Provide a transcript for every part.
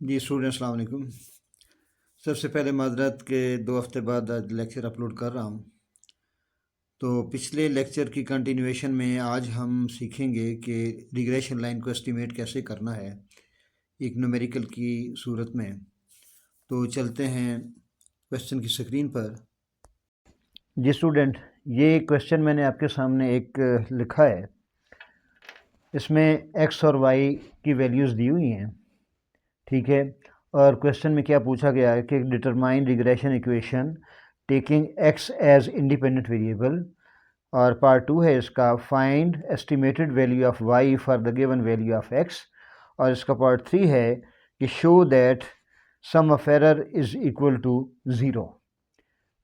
जी student अस्सलाम वालेकुम। सबसे पहले माज़रत के 2 हफ़्ते बाद आज लेक्चर अपलोड कर रहा हूँ। तो पिछले लेक्चर की कंटिन्यूएशन में आज हम सीखेंगे कि रिग्रेशन लाइन को एस्टिमेट कैसे करना है एक न्यूमेरिकल की सूरत में। तो चलते हैं क्वेश्चन की स्क्रीन पर। जी स्टूडेंट, ये क्वेश्चन मैंने आपके सामने एक लिखा है। इसमें एक्स और वाई की वैल्यूज़ दी हुई हैं, ठीक है। और क्वेश्चन में क्या पूछा गया है कि determine regression equation taking x as independent variable, और पार्ट 2 है इसका find estimated value of y for the given value of x, और इसका पार्ट 3 है कि show that sum of error is equal to 0।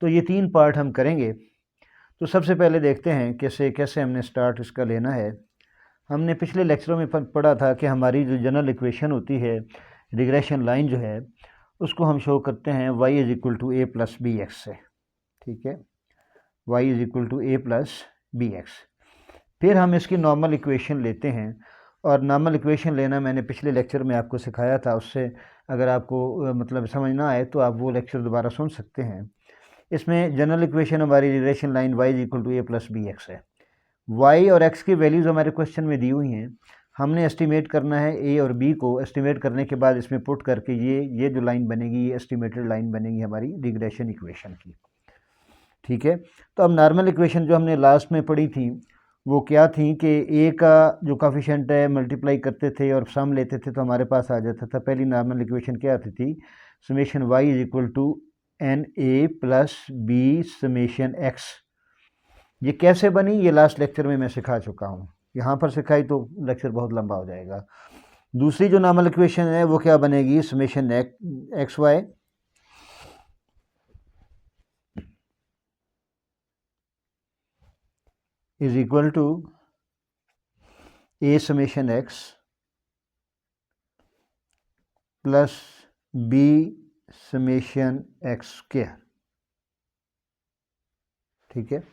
तो ये 3 पार्ट हम करेंगे। तो सबसे पहले देखते हैं कैसे कैसे हमने स्टार्ट इसका लेना है। हमने पिछले लेक्चरों में पढ़ा था कि हमारी जो जनरल इक्वेशन होती है, रिग्रेशन लाइन जो है, उसको हम शो करते हैं y is equal to a plus b x से, ठीक है। y is equal to a plus b x. फिर हम इसकी नॉर्मल इक्वेशन लेते हैं, और नॉर्मल इक्वेशन लेना मैंने पिछले लेक्चर में आपको सिखाया था। उससे अगर आपको मतलब समझ ना आए तो आप वो लेक्चर दोबारा सुन सकते हैं। इसमें जनरल इक्वेशन हमारी regression line y is equal to a plus b x है। y और x की वैल्यूज़ हमारे क्वेश्चन में दी हुई हैं। हमने एस्टिमेट करना है a और b को। एस्टिमेट करने के बाद इसमें पुट करके ये जो लाइन बनेगी, ये एस्टिमेटेड लाइन बनेगी हमारी रिग्रेशन इक्वेशन की, ठीक है। तो अब नॉर्मल इक्वेशन जो हमने लास्ट में पढ़ी थी वो क्या थी कि a का जो कोफिशिएंट है मल्टीप्लाई करते थे और सम लेते थे तो हमारे पास आ जाता था। पहली नॉर्मल इक्वेशन क्या आती थी? Summation y is equal to n a plus b summation x. ये कैसे बनी, ये लास्ट लेक्चर में मैं सिखा चुका हूँ। यहाँ पर सिखाई तो लेक्चर बहुत लंबा हो जाएगा। दूसरी जो नॉर्मल इक्वेशन है वो क्या बनेगी? Summation x y is equal to a summation x plus b summation x square, ठीक है।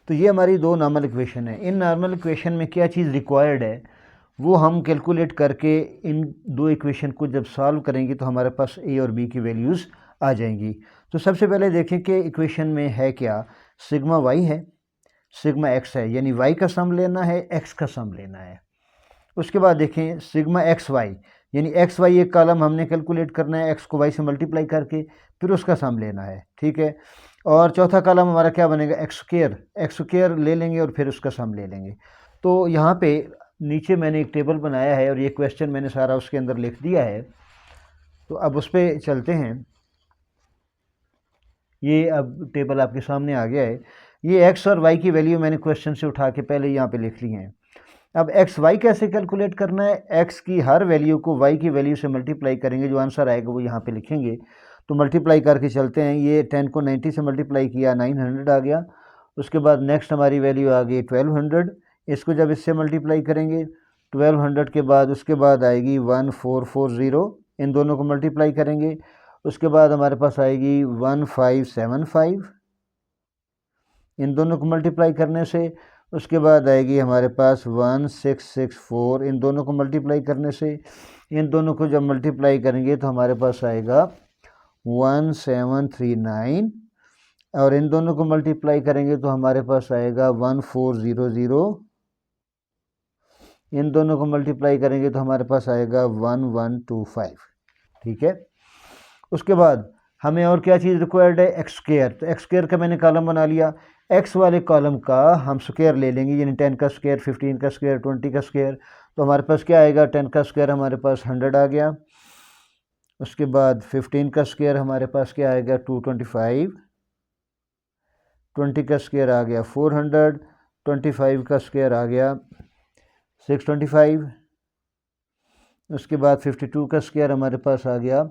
तो ये हमारी दो नॉर्मल इक्वेशन है। इन नॉर्मल इक्वेशन में क्या चीज़ रिक्वायर्ड है वो हम कैलकुलेट करके इन दो इक्वेशन को जब सॉल्व करेंगे तो हमारे पास ए और बी की वैल्यूज़ आ जाएंगी। तो सबसे पहले देखें कि इक्वेशन में है क्या। सिग्मा वाई है, सिग्मा एक्स है, यानी वाई का सम लेना है, एक्स का सम लेना है। उसके बाद देखें सिग्मा एक्स वाई, यानी एक्स वाई एक कॉलम हमने कैलकुलेट करना है, एक्स को वाई से मल्टीप्लाई करके, फिर उसका सम लेना है, ठीक है। और चौथा कॉलम हमारा क्या बनेगा? एक्स स्क्वायर ले लेंगे और फिर उसका सम ले लेंगे। तो यहाँ पे नीचे मैंने एक टेबल बनाया है और ये क्वेश्चन मैंने सारा उसके अंदर लिख दिया है। तो अब उस पर चलते हैं। ये अब टेबल आपके सामने आ गया है। ये एक्स और वाई की वैल्यू मैंने क्वेश्चन से उठा के पहले यहाँ पे लिख ली हैं। अब एक्स वाई कैसे कैलकुलेट करना है? एक्स की हर वैल्यू को वाई की वैल्यू से मल्टीप्लाई करेंगे, जो आंसर आएगा वो यहाँ पे लिखेंगे। तो मल्टीप्लाई करके चलते हैं। ये 10 को 90 से मल्टीप्लाई किया, 900 आ गया। उसके बाद नेक्स्ट हमारी वैल्यू आ गई 1200। इसको जब इससे मल्टीप्लाई करेंगे 1200 के बाद उसके बाद आएगी 1440। इन दोनों को मल्टीप्लाई करेंगे, उसके बाद हमारे पास आएगी 1575। इन दोनों को मल्टीप्लाई करने से उसके बाद आएगी हमारे पास 1664। इन दोनों को मल्टीप्लाई करने से, इन दोनों को जब मल्टीप्लाई करेंगे तो हमारे पास आएगा 1739। और इन दोनों को मल्टीप्लाई करेंगे तो हमारे पास आएगा 1400। इन दोनों को मल्टीप्लाई करेंगे तो हमारे पास आएगा 1125, ठीक है। उसके बाद हमें और क्या चीज़ रिक्वायर्ड है? X square. तो एक्स स्क्वायर का मैंने कॉलम बना लिया। एक्स वाले कॉलम का हम स्क्वायर ले लेंगे, यानी 10 का स्क्वायर, 15 का स्क्वायर, 20 का स्क्वायर। तो हमारे पास क्या आएगा? 10 का स्क्वायर हमारे पास 100 आ गया। उसके बाद 15 का स्क्वायर हमारे पास क्या आएगा? 225। 20 का स्क्वायर आ गया 400। 25 का स्क्वायर आ गया 625। उसके बाद 52 का स्क्वायर हमारे पास आ गया,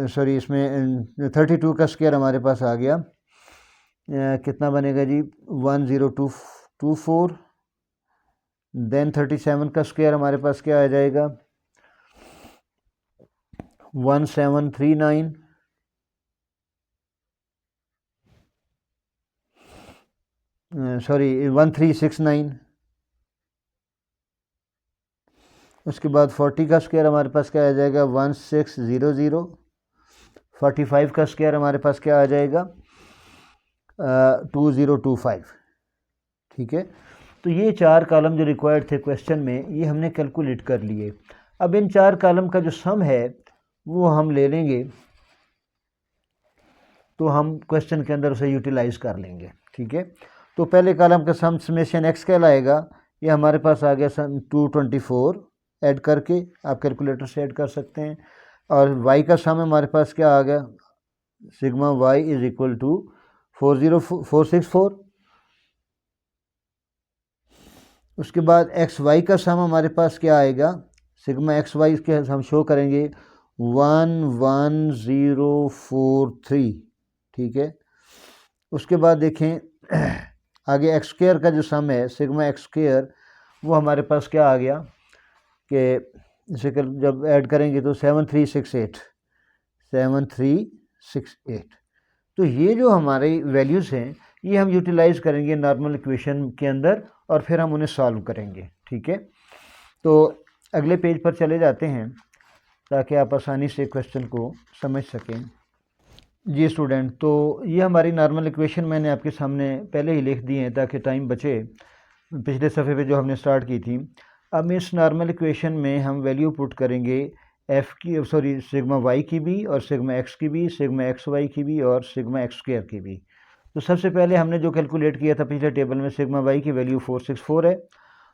सॉरी इसमें 32 का स्क्वायर हमारे पास आ गया। कितना बनेगा जी? 10224। देन 37 का स्क्वायर हमारे पास क्या आ जाएगा? 1739। सॉरी 1369। उसके बाद 40 का स्क्वायर हमारे पास क्या आ जाएगा 1600, 45 का स्क्वायर हमारे पास क्या आ जाएगा 2025। ठीक है, तो ये 4 कॉलम जो रिक्वायर्ड थे क्वेश्चन में ये हमने कैलकुलेट कर लिए। अब इन 4 कॉलम का जो सम है वो हम ले लेंगे, तो हम क्वेश्चन के अंदर उसे यूटिलाइज कर लेंगे। ठीक है, तो पहले कॉलम का सम समेशन एक्स कहलाएगा, ये हमारे पास आ गया सम 224 ऐड करके, आप कैलकुलेटर से ऐड कर सकते हैं। और वाई का सम हमारे पास क्या आ गया sigma y is equal to 40464। उसके बाद एक्स वाई का सम हमारे पास क्या आएगा सिग्मा एक्स वाई के हम शो करेंगे 11043। ठीक है, उसके बाद देखें आगे एक्स स्क्वायर का जो सम है सिग्मा एक्स स्क्वायर वो हमारे पास क्या आ गया कि इसे जब ऐड करेंगे तो 7368। तो ये जो हमारी वैल्यूज़ हैं ये हम यूटिलाइज करेंगे नॉर्मल इक्वेशन के अंदर और फिर हम उन्हें सॉल्व करेंगे। ठीक है, तो अगले पेज पर चले जाते हैं ताकि आप आसानी से क्वेश्चन को समझ सकें। जी स्टूडेंट, तो ये हमारी नॉर्मल इक्वेशन मैंने आपके सामने पहले ही लिख दी है ताकि टाइम बचे, पिछले सफ़े पे जो हमने स्टार्ट की थी। अब इस नॉर्मल इक्वेशन में हम वैल्यू पुट करेंगे एफ़ की, सॉरी सिग्मा वाई की भी और सिग्मा एक्स की भी, सिग्मा एक्स वाई की भी और सिग्मा एक्स स्क्वायर की भी। तो सबसे पहले हमने जो कैलकुलेट किया था पिछले टेबल में सिग्मा वाई की वैल्यू 464 है।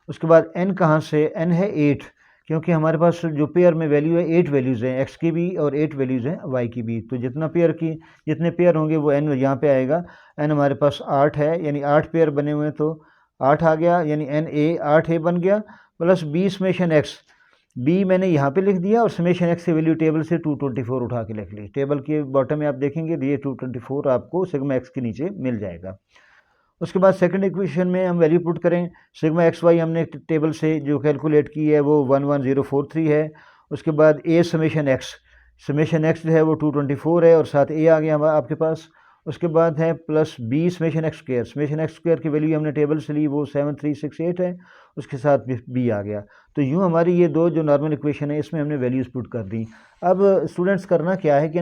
उसके बाद एन कहाँ से, एन है 8, क्योंकि हमारे पास जो पेयर में वैल्यू है 8 वैल्यूज़ हैं एक्स की भी और 8 वैल्यूज़ हैं वाई की भी। तो जितने पेयर होंगे वो एन यहाँ पे आएगा। एन हमारे पास 8 है, यानी 8 पेयर बने हुए हैं तो 8 आ गया, यानी एन ए 8 बन गया, plus b summation x, b मैंने यहाँ पे लिख दिया और समेशन एक्स की वैल्यू टेबल से 224 उठा के लिख ली। टेबल के बॉटम में आप देखेंगे ये 224 आपको सिग्मा एक्स के नीचे मिल जाएगा। उसके बाद सेकंड इक्वेशन में हम वैल्यू पुट करें, सिग्मा एक्स वाई हमने टेबल से जो कैलकुलेट की है वो 11043 है। उसके बाद ए समेशन एक्स जो है वो 224 है और साथ ए आ गया आपके पास। उसके बाद है plus b summation x square की वैल्यू हमने टेबल से ली वो 7368 है, उसके साथ बी आ गया। तो यूँ हमारी ये दो जो नॉर्मल इक्वेशन है इसमें हमने वैल्यूज़ पुट कर दी। अब स्टूडेंट्स करना क्या है कि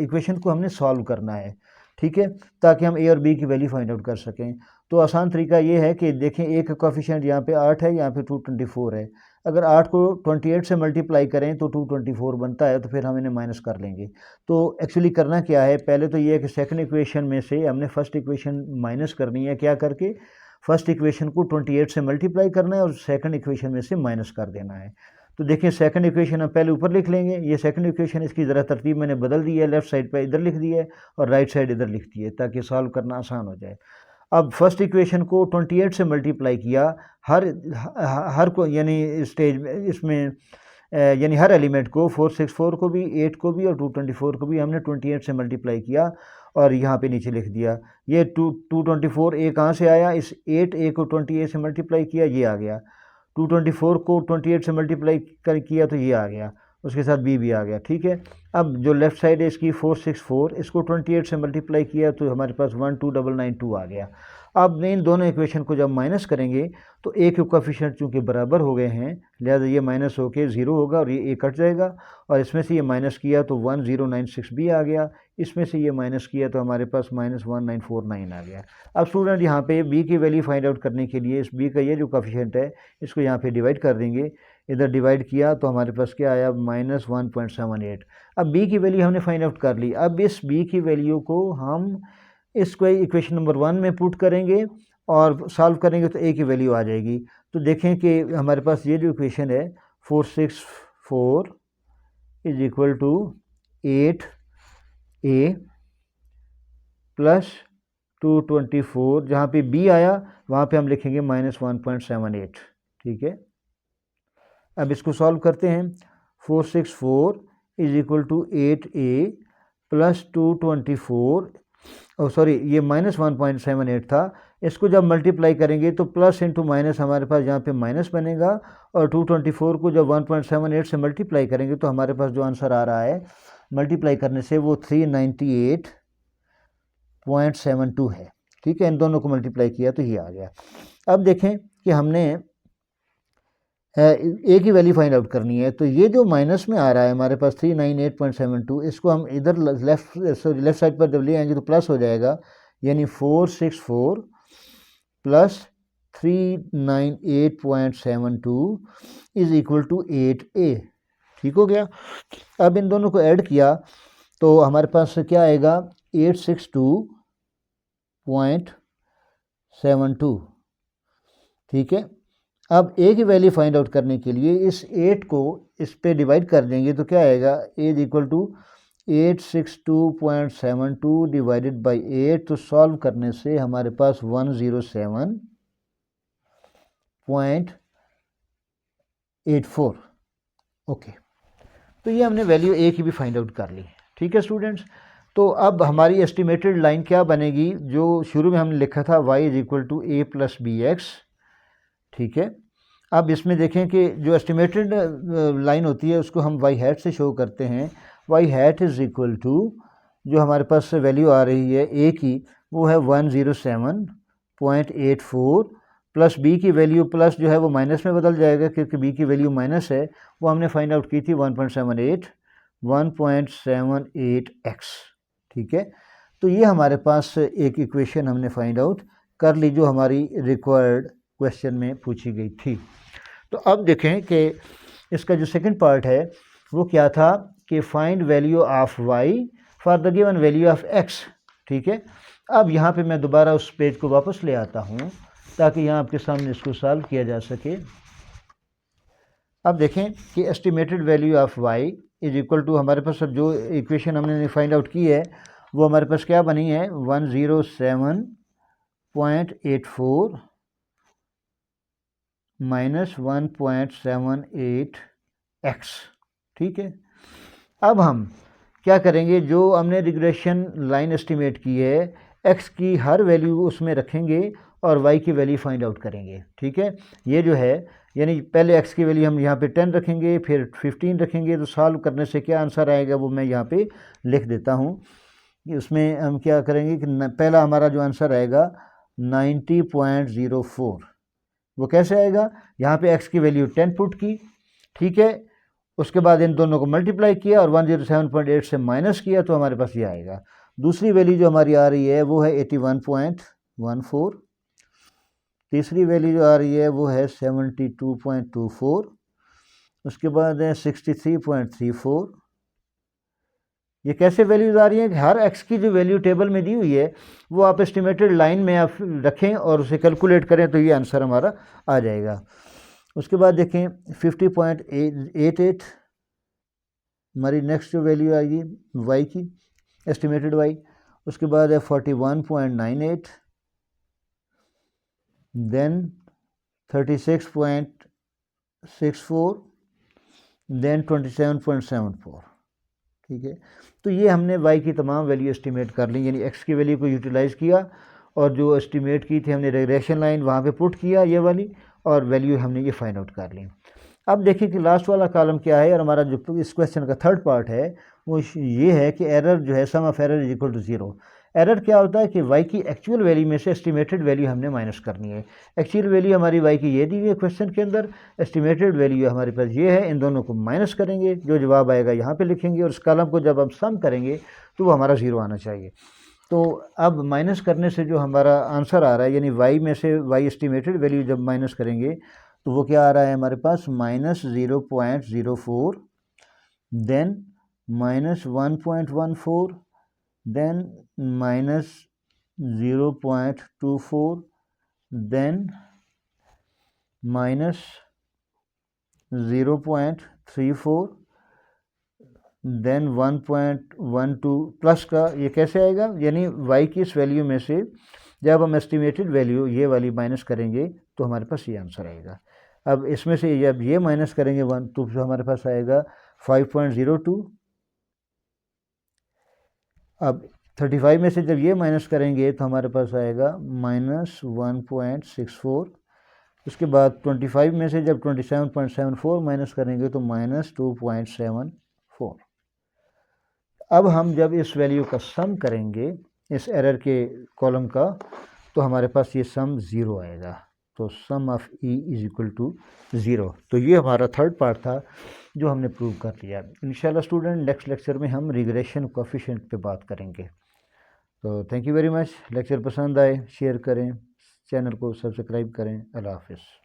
इक्वेशन को हमने सॉल्व करना है। ठीक है, ताकि हम ए और बी की वैल्यू फाइंड आउट कर सकें। तो आसान तरीका ये है कि देखें एक कोफिशिएंट यहाँ पे 8 है, यहाँ पे 224 है। अगर 8 को 28 से मल्टीप्लाई करें तो 224 बनता है, तो फिर हम इन्हें माइनस कर लेंगे। तो एक्चुअली करना क्या है, पहले तो ये है कि सेकंड इक्वेशन में से हमने फर्स्ट इक्वेशन माइनस करनी है। क्या करके, फर्स्ट इक्वेशन को 28 से मल्टीप्लाई करना है और सेकंड इक्वेशन में से माइनस कर देना है। तो देखिए सेकंड इक्वेशन हम पहले ऊपर लिख लेंगे, ये सेकंड इक्वेशन, इसकी ज़रा तरतीब मैंने बदल दी है, लेफ्ट साइड पे इधर लिख दी है और राइट साइड इधर लिख दी है ताकि सॉल्व करना आसान हो जाए। अब फर्स्ट इक्वेशन को 28 से मल्टीप्लाई किया, हर को यानी स्टेज में इसमें यानी हर एलिमेंट को 464 को भी, 8 को भी और 224 को भी हमने 28 से मल्टीप्लाई किया और यहाँ पे नीचे लिख दिया। ये 224 ए कहाँ से आया, इस 8 ए को 28 से मल्टीप्लाई किया, ये आ गया। 224 को 28 से मल्टीप्लाई किया तो ये आ गया, उसके साथ बी भी आ गया। ठीक है, अब जो लेफ़्ट साइड है इसकी 464, इसको 28 से मल्टीप्लाई किया तो हमारे पास 12992 आ गया। अब इन दोनों इक्वेशन को जब माइनस करेंगे तो ए के कोएफिशिएंट चूँकि बराबर हो गए हैं, लिहाजा ये माइनस होके 0 होगा और ये ए कट जाएगा और इसमें से ये माइनस किया तो 1096 भी आ गया, इसमें से ये माइनस किया तो हमारे पास -1949 आ गया। अब स्टूडेंट यहाँ पे बी की वैल्यू फाइंड आउट करने के लिए इस बी का ये जो कोएफिशिएंट है इसको यहाँ पे डिवाइड कर देंगे। इधर डिवाइड किया तो हमारे पास क्या आया, -1.78। अब बी की वैल्यू हमने फाइंड आउट कर ली। अब इस बी की वैल्यू को हम इसको इक्वेशन नंबर 1 में पुट करेंगे और सॉल्व करेंगे तो ए की वैल्यू आ जाएगी। तो देखें कि हमारे पास ये जो इक्वेशन है 464 is equal to 8a plus 224, जहाँ पे b आया वहाँ पे हम लिखेंगे -1.78। ठीक है, अब इसको सॉल्व करते हैं। 464 is equal to 8a plus 224, sorry ये -1.78 था, इसको जब मल्टीप्लाई करेंगे तो प्लस इंटू माइनस हमारे पास यहाँ पे माइनस बनेगा और 224 को जब 1.78 से मल्टीप्लाई करेंगे तो हमारे पास जो आंसर आ रहा है मल्टीप्लाई करने से वो 398.72 है। ठीक है, इन दोनों को मल्टीप्लाई किया तो ये आ गया। अब देखें कि हमने ए की वैल्यू फाइंड आउट करनी है। तो ये जो माइनस में आ रहा है हमारे पास 398.72, इसको हम इधर लेफ्ट साइड पर जब ले आएंगे तो प्लस हो जाएगा, यानी 464 plus 398.72 is equal to 8A। ठीक हो गया। अब इन दोनों को ऐड किया तो हमारे पास क्या आएगा, 862.72। ठीक है। अब ए की वैल्यू फाइंड आउट करने के लिए इस 8 को इस पे डिवाइड कर देंगे तो क्या आएगा, is equal to 862.72 divided by 8। तो सॉल्व करने से हमारे पास 107.84। ओके, तो ये हमने वैल्यू ए की भी फाइंड आउट कर ली। ठीक है स्टूडेंट्स, तो अब हमारी एस्टिमेटेड लाइन क्या बनेगी, जो शुरू में हमने लिखा था y is equal to a plus b x. ठीक है। अब इसमें देखें कि जो एस्टिमेटेड लाइन होती है उसको हम वाई हैट से शो करते हैं। Y hat is equal to, जो हमारे पास वैल्यू आ रही है ए की, वो है 107.84 प्लस बी की वैल्यू, प्लस जो है वो माइनस में बदल जाएगा क्योंकि बी की वैल्यू माइनस है, वो हमने फाइंड आउट की थी 1.78x। ठीक है। तो ये हमारे पास एक इक्वेशन हमने फाइंड आउट कर ली जो हमारी रिक्वायर्ड क्वेश्चन में पूछी गई थी। तो अब देखें कि इसका जो सेकंड पार्ट है वो क्या था, कि find value of y for the given value of x। ठीक है। अब यहाँ पे मैं दोबारा उस पेज को वापस ले आता हूँ ताकि यहाँ आपके सामने इसको सॉल्व किया जा सके। अब देखें कि estimated value of y is equal to, हमारे पास अब जो इक्वेशन हमने फाइंड आउट की है वो हमारे पास क्या बनी है, 107.84 माइनस 1.78x। ठीक है। अब हम क्या करेंगे, जो हमने रिग्रेशन लाइन एस्टिमेट की है, x की हर वैल्यू उसमें रखेंगे और y की वैल्यू फाइंड आउट करेंगे। ठीक है। ये जो है, यानी पहले x की वैल्यू हम यहाँ पे 10 रखेंगे, फिर 15 रखेंगे, तो सॉल्व करने से क्या आंसर आएगा वो मैं यहाँ पे लिख देता हूँ। उसमें हम क्या करेंगे कि पहला हमारा जो आंसर आएगा 90.04। वो कैसे आएगा, यहाँ पे x की वैल्यू 10 पुट की। ठीक है। उसके बाद इन दोनों को मल्टीप्लाई किया और 107.8 से माइनस किया तो हमारे पास ये आएगा। दूसरी वैल्यू जो हमारी आ रही है वो है 81.14। तीसरी वैल्यू जो आ रही है वो है 72.24। उसके बाद है 63.34। ये कैसे वैल्यूज़ आ रही हैं कि हर x की जो वैल्यू टेबल में दी हुई है वो आप एस्टिमेटेड लाइन में आप रखें और उसे कैलकुलेट करें तो ये आंसर हमारा आ जाएगा। उसके बाद देखें 50.88 हमारी नेक्स्ट जो वैल्यू आएगी y की, एस्टिमेटेड y। उसके बाद है 41.98, देन 36.64, देन 27.74। ठीक है। तो ये हमने y की तमाम वैल्यू एस्टिमेट कर ली, यानी x की वैल्यू को यूटिलाइज़ किया और जो एस्टिमेट की थी हमने रिग्रेशन लाइन वहाँ पे पुट किया ये वाली, और वैल्यू हमने ये फाइंड आउट कर ली। अब देखिए कि लास्ट वाला कॉलम क्या है, और हमारा जो इस क्वेश्चन का थर्ड पार्ट है वो ये है कि एरर जो है, sum of error is equal to 0। Error क्या होता है कि y की एक्चुअल वैल्यू में से एस्टिमेटेड वैल्यू हमने माइनस करनी है। एक्चुअल वैल्यू हमारी y की ये दी हुई है क्वेश्चन के अंदर, एस्टिमेटेड वैल्यू हमारे पास ये है, इन दोनों को माइनस करेंगे, जो जवाब आएगा यहाँ पे लिखेंगे और इस कॉलम को जब हम सम करेंगे तो वो हमारा 0 आना चाहिए। तो अब माइनस करने से जो हमारा आंसर आ रहा है, यानी y में से y एस्टिमेटेड वैल्यू जब माइनस करेंगे तो वो क्या आ रहा है हमारे पास, -0.04, then -1.14, then -0.24, then -0.34, then 1.12 plus का। ये कैसे आएगा, यानी y की इस वैल्यू में से जब हम एस्टिमेटेड वैल्यू ये वाली माइनस करेंगे तो हमारे पास ये आंसर आएगा। अब इसमें से जब ये माइनस करेंगे 1 तो हमारे पास आएगा 5.02। अब 35 में से जब ये माइनस करेंगे तो हमारे पास आएगा -1.64। उसके बाद 25 में से जब 27.74 माइनस करेंगे तो -2.74। अब हम जब इस वैल्यू का सम करेंगे इस एरर के कॉलम का तो हमारे पास ये सम 0 आएगा। तो sum of E is equal to 0। तो ये हमारा थर्ड पार्ट था जो हमने प्रूव कर लिया। इंशाल्लाह स्टूडेंट नेक्स्ट लेक्चर में हम रिग्रेशन कोएफिशिएंट पे बात करेंगे। तो thank you very much. Lecture पसंद आए शेयर करें, चैनल को सब्सक्राइब करें। अल्लाह हाफिज़।